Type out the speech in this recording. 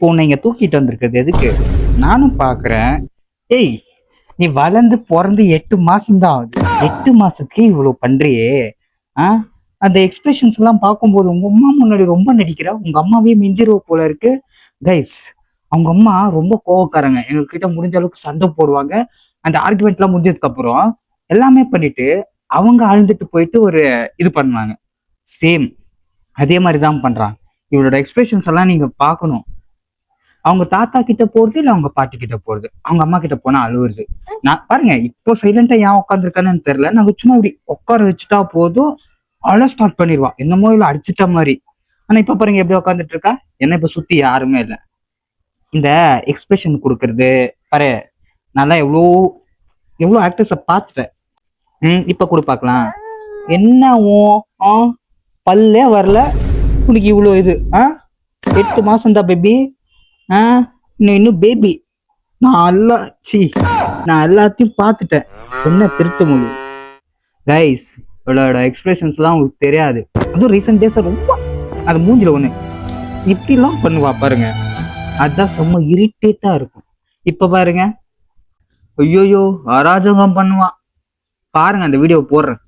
இப்போ உன்னை இங்க தூக்கிட்டு வந்திருக்கிறது எதுக்கு? நானும் பாக்குறேன். ஏய், நீ வளர்ந்து பிறந்து 8 மாசம் தான் ஆகுது. 8 மாசத்துக்கு இவ்வளவு பண்றியே. ஆ அந்த எக்ஸ்பிரஷன்ஸ் எல்லாம் பார்க்கும்போது உங்க அம்மா முன்னாடி ரொம்ப நடிக்கிற. உங்க அம்மாவே மிஞ்சிருவ போல இருக்கு. கைஸ், அவங்க அம்மா ரொம்ப கோவக்காரங்க. எங்க கிட்ட முடிஞ்ச அளவுக்கு சண்டை போடுவாங்க. அந்த ஆர்குமெண்ட் எல்லாம் முடிஞ்சதுக்கு அப்புறம் எல்லாமே பண்ணிட்டு அவங்க அழுந்துட்டு போயிட்டு ஒரு இது பண்ணுவாங்க. சேம் அதே மாதிரிதான் பண்றாங்க. இவளோட எக்ஸ்பிரஷன்ஸ் எல்லாம் நீங்க பார்க்கணும். அவங்க தாத்தா கிட்ட போறது இல்ல அவங்க பாட்டி கிட்ட போறது, அவங்க அம்மா கிட்ட போனா அழுவுறது. நான் பாருங்க, இப்போ சைலண்டா ஏன் உட்காந்துருக்கானு தெரியல. நாங்க சும்மா இப்படி உட்கார வச்சுட்டா போதும் அழ ஸ்டார்ட் பண்ணிடுவா, என்னமோ இல்ல அடிச்சுட்ட மாதிரி. ஆனா இப்ப பாருங்க எப்படி உட்காந்துட்டு இருக்கா. என்ன இப்ப சுத்தி யாருமே இல்லை. இந்த எக்ஸ்பிரஷன் கொடுக்கறது பாரு, நல்லா எவ்வளோ எவ்வளோ ஆக்டர்ஸ பார்த்துட்டேன். இப்ப கூட பார்க்கலாம். என்ன ஆ பல்லே வரல உனக்கு இவ்வளோ இது. 8 மாசம் தான் பேபி. இன்னும் பேபி. நான் எல்லாத்தையும் பார்த்துட்டேன். என்ன திருட்டு மொழி. கைஸ், இவளோட எக்ஸ்பிரஷன்ஸ் எல்லாம் உங்களுக்கு தெரியாது. அதுவும் ரீசெண்ட் டேஸ் ரொம்ப அது மூஞ்சில ஒண்ணு இப்படிலாம் பண்ணுவா பாருங்க. அதான் செம்ம இரிட்டேட்டா இருக்கும். இப்ப பாருங்க, ஐயோயோ அராஜகம் பண்ணுவா பாருங்க. அந்த வீடியோ போடுறேன்.